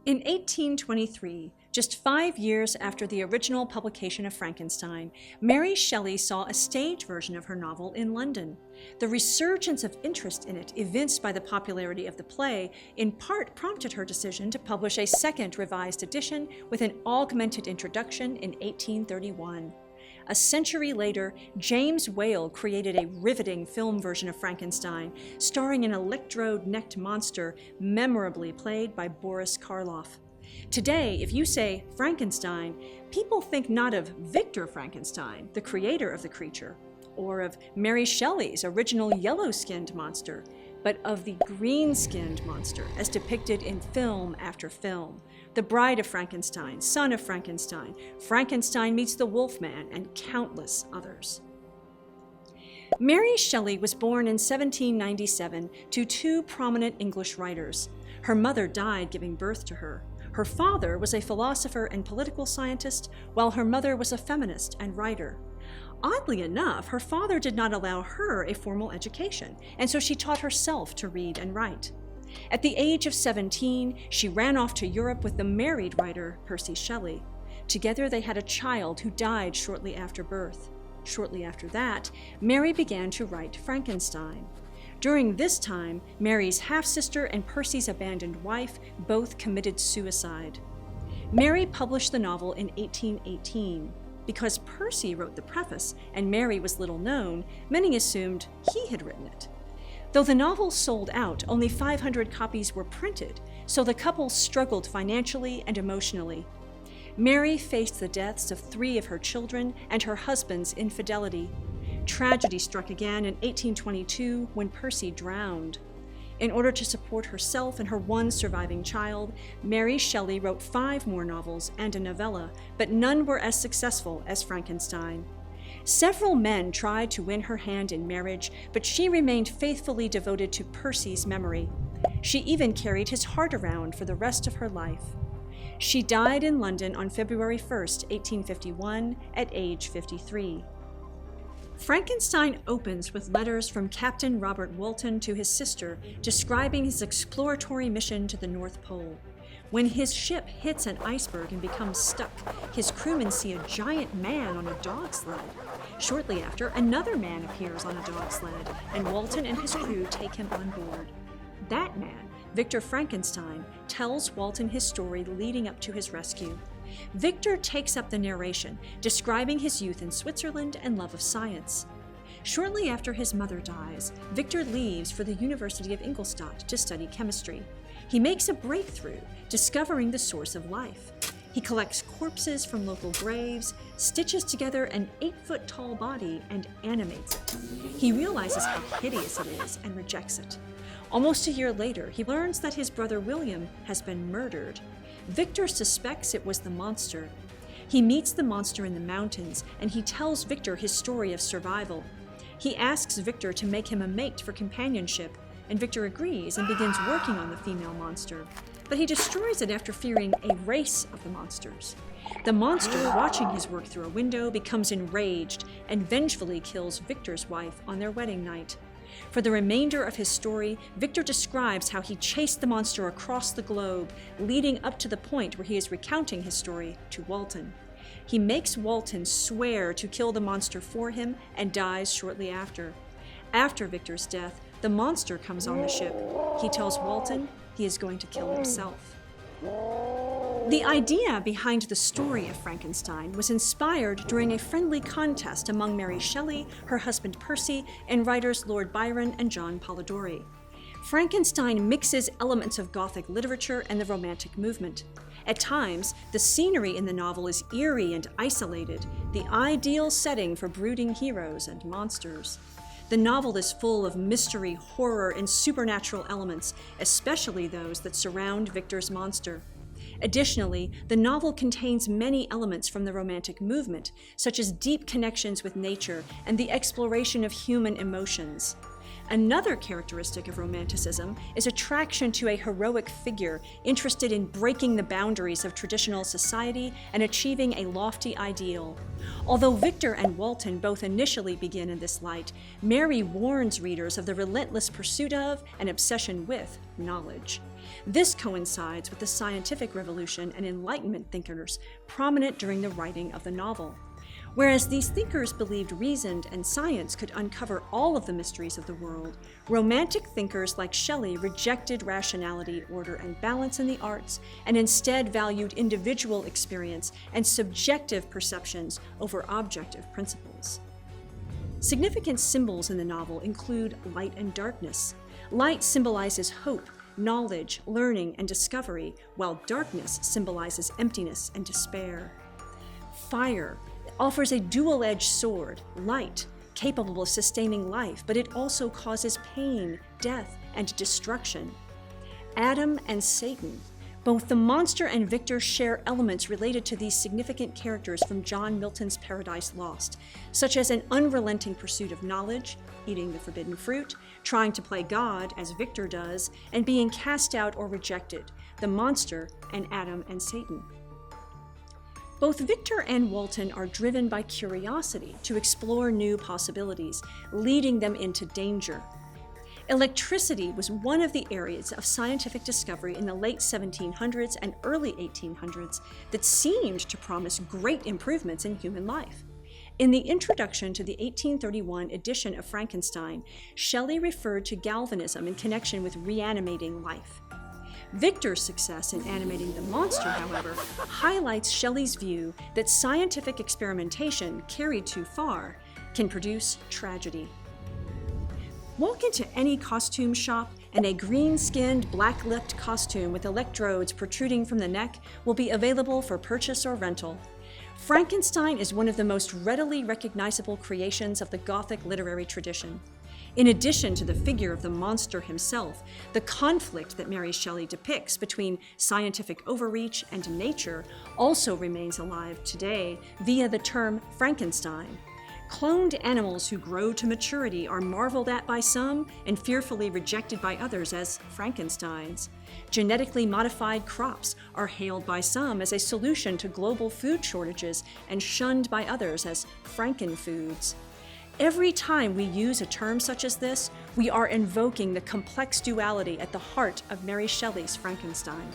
In 1823, just 5 years after the original publication of Frankenstein, Mary Shelley saw a stage version of her novel in London. The resurgence of interest in it, evinced by the popularity of the play, in part prompted her decision to publish a second revised edition with an augmented introduction in 1831. A century later, James Whale created a riveting film version of Frankenstein, starring an electrode-necked monster memorably played by Boris Karloff. Today, if you say Frankenstein, people think not of Victor Frankenstein, the creator of the creature, or of Mary Shelley's original yellow-skinned monster, but of the green-skinned monster as depicted in film after film. The Bride of Frankenstein, Son of Frankenstein, Frankenstein Meets the Wolfman, and countless others. Mary Shelley was born in 1797 to two prominent English writers. Her mother died giving birth to her. Her father was a philosopher and political scientist, while her mother was a feminist and writer. Oddly enough, her father did not allow her a formal education, and so she taught herself to read and write. At the age of 17, she ran off to Europe with the married writer Percy Shelley. Together they had a child who died shortly after birth. Shortly after that, Mary began to write Frankenstein. During this time, Mary's half-sister and Percy's abandoned wife both committed suicide. Mary published the novel in 1818. Because Percy wrote the preface and Mary was little known, many assumed he had written it. Though the novel sold out, only 500 copies were printed, so the couple struggled financially and emotionally. Mary faced the deaths of 3 of her children and her husband's infidelity. Tragedy struck again in 1822 when Percy drowned. In order to support herself and her one surviving child, Mary Shelley wrote 5 more novels and a novella, but none were as successful as Frankenstein. Several men tried to win her hand in marriage, but she remained faithfully devoted to Percy's memory. She even carried his heart around for the rest of her life. She died in London on February 1, 1851, at age 53. Frankenstein opens with letters from Captain Robert Walton to his sister, describing his exploratory mission to the North Pole. When his ship hits an iceberg and becomes stuck, his crewmen see a giant man on a dog sled. Shortly after, another man appears on a dog sled, and Walton and his crew take him on board. That man, Victor Frankenstein, tells Walton his story leading up to his rescue. Victor takes up the narration, describing his youth in Switzerland and love of science. Shortly after his mother dies, Victor leaves for the University of Ingolstadt to study chemistry. He makes a breakthrough, discovering the source of life. He collects corpses from local graves, stitches together an 8-foot-tall body, and animates it. He realizes how hideous it is and rejects it. Almost a year later, he learns that his brother William has been murdered. Victor suspects it was the monster. He meets the monster in the mountains, and he tells Victor his story of survival. He asks Victor to make him a mate for companionship, and Victor agrees and begins working on the female monster. But he destroys it after fearing a race of the monsters. The monster, watching his work through a window, becomes enraged and vengefully kills Victor's wife on their wedding night. For the remainder of his story, Victor describes how he chased the monster across the globe, leading up to the point where he is recounting his story to Walton. He makes Walton swear to kill the monster for him and dies shortly after. After Victor's death, the monster comes on the ship. He tells Walton he is going to kill himself. The idea behind the story of Frankenstein was inspired during a friendly contest among Mary Shelley, her husband Percy, and writers Lord Byron and John Polidori. Frankenstein mixes elements of Gothic literature and the Romantic movement. At times, the scenery in the novel is eerie and isolated, the ideal setting for brooding heroes and monsters. The novel is full of mystery, horror, and supernatural elements, especially those that surround Victor's monster. Additionally, the novel contains many elements from the Romantic movement, such as deep connections with nature and the exploration of human emotions. Another characteristic of Romanticism is attraction to a heroic figure interested in breaking the boundaries of traditional society and achieving a lofty ideal. Although Victor and Walton both initially begin in this light, Mary warns readers of the relentless pursuit of and obsession with knowledge. This coincides with the scientific revolution and Enlightenment thinkers prominent during the writing of the novel. Whereas these thinkers believed reason and science could uncover all of the mysteries of the world, Romantic thinkers like Shelley rejected rationality, order, and balance in the arts, and instead valued individual experience and subjective perceptions over objective principles. Significant symbols in the novel include light and darkness. Light symbolizes hope, knowledge, learning, and discovery, while darkness symbolizes emptiness and despair. Fire offers a dual-edged sword, light, capable of sustaining life, but it also causes pain, death, and destruction. Adam and Satan. Both the monster and Victor share elements related to these significant characters from John Milton's Paradise Lost, such as an unrelenting pursuit of knowledge, eating the forbidden fruit, trying to play God, as Victor does, and being cast out or rejected, the monster and Adam and Satan. Both Victor and Walton are driven by curiosity to explore new possibilities, leading them into danger. Electricity was one of the areas of scientific discovery in the late 1700s and early 1800s that seemed to promise great improvements in human life. In the introduction to the 1831 edition of Frankenstein, Shelley referred to galvanism in connection with reanimating life. Victor's success in animating the monster, however, highlights Shelley's view that scientific experimentation carried too far can produce tragedy. Walk into any costume shop and a green-skinned, black-lipped costume with electrodes protruding from the neck will be available for purchase or rental. Frankenstein is one of the most readily recognizable creations of the Gothic literary tradition. In addition to the figure of the monster himself, the conflict that Mary Shelley depicts between scientific overreach and nature also remains alive today via the term Frankenstein. Cloned animals who grow to maturity are marveled at by some and fearfully rejected by others as Frankensteins. Genetically modified crops are hailed by some as a solution to global food shortages and shunned by others as Frankenfoods. Every time we use a term such as this, we are invoking the complex duality at the heart of Mary Shelley's Frankenstein.